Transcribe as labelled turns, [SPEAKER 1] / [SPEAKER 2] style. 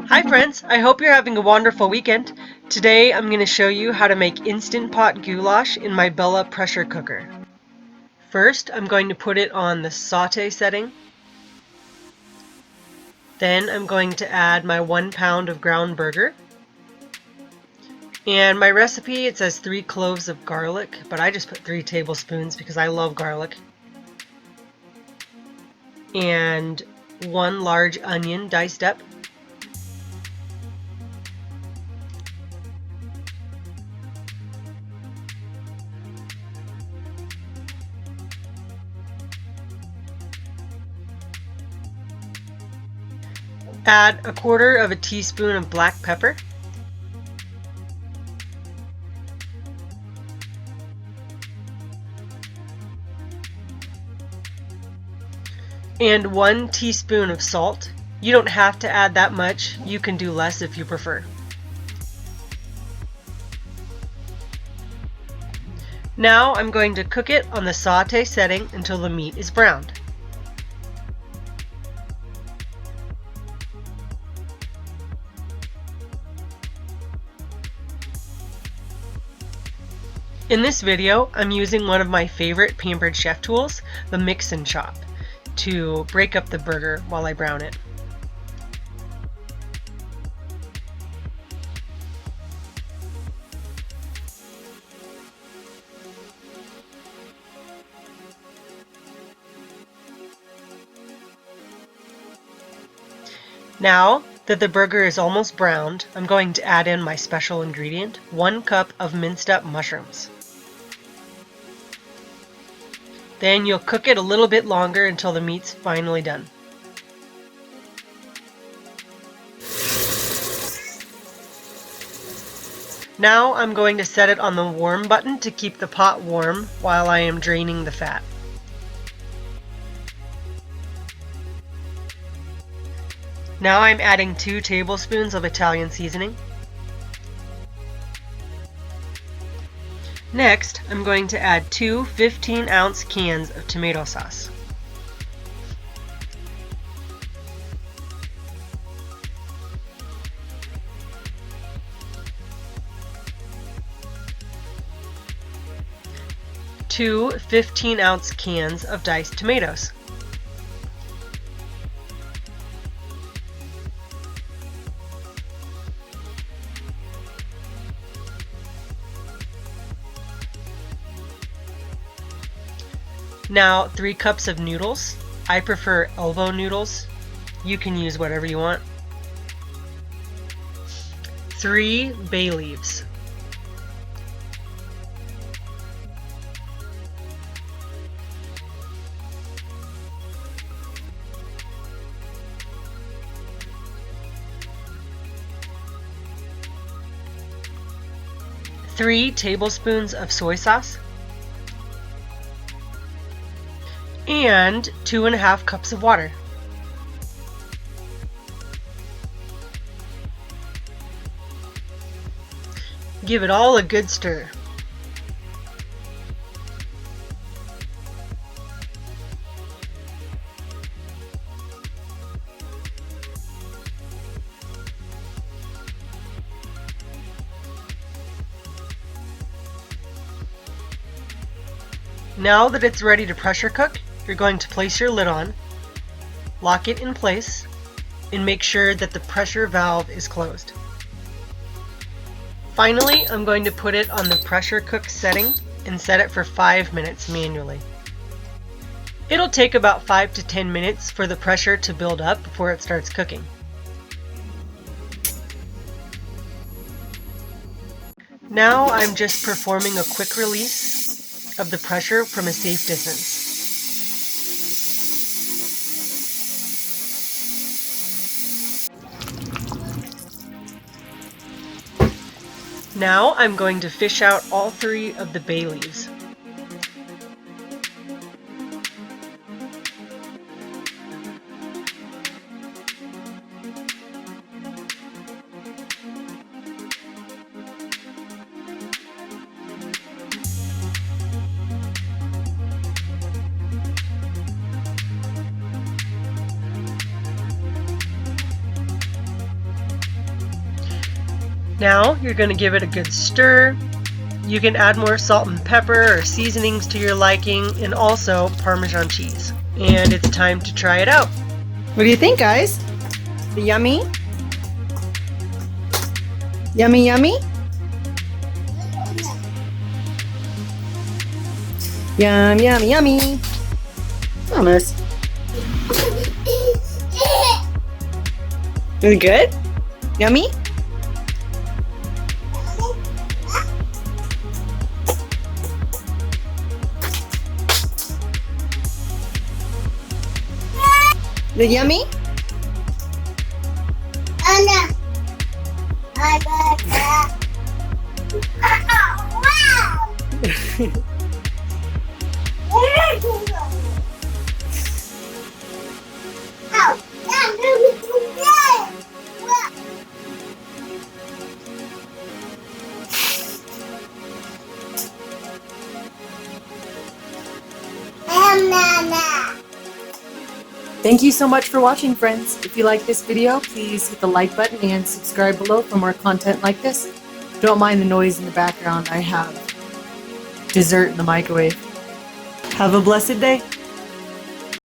[SPEAKER 1] Hi friends, I hope you're having a wonderful weekend. Today I'm going to show you how to make Instant Pot goulash in my Bella pressure cooker. First, I'm going to put it on the saute setting. Then I'm going to add my 1 pound of ground burger. And my recipe, it says 3 cloves of garlic, but I just put 3 tablespoons because I love garlic. And 1 large onion diced up. Add 1/4 teaspoon of black pepper. And 1 teaspoon of salt. You don't have to add that much. You can do less if you prefer. Now I'm going to cook it on the saute setting until the meat is browned. In this video, I'm using one of my favorite Pampered Chef tools, the Mix and Chop, to break up the burger while I brown it. Now that the burger is almost browned, I'm going to add in my special ingredient, 1 cup of minced up mushrooms. Then you'll cook it a little bit longer until the meat's finally done. Now I'm going to set it on the warm button to keep the pot warm while I am draining the fat. Now I'm adding 2 tablespoons of Italian seasoning. Next, I'm going to add 2 15-ounce cans of tomato sauce. Two 15-ounce cans of diced tomatoes. Now 3 cups of noodles. I prefer elbow noodles. You can use whatever you want. 3 bay leaves. Three tablespoons of soy sauce. And 2½ cups of water. Give it all a good stir. Now that it's ready to pressure cook, you're going to place your lid on, lock it in place, and make sure that the pressure valve is closed. Finally, I'm going to put it on the pressure cook setting and set it for 5 minutes manually. It'll take about 5 to 10 minutes for the pressure to build up before it starts cooking. Now I'm just performing a quick release of the pressure from a safe distance. Now I'm going to fish out all 3 of the bay leaves. Now you're going to give it a good stir. You can add more salt and pepper or seasonings to your liking, and also Parmesan cheese. And it's time to try it out.
[SPEAKER 2] What do you think, guys? Yummy? Yummy, yummy? Yum, yummy, yummy. Thomas. Is it good? Yummy? Is it yummy? Thank you so much for watching, friends. If you like this video, please hit the like button and subscribe below for more content like this. Don't mind the noise in the background. I have dessert in the microwave. Have a blessed day.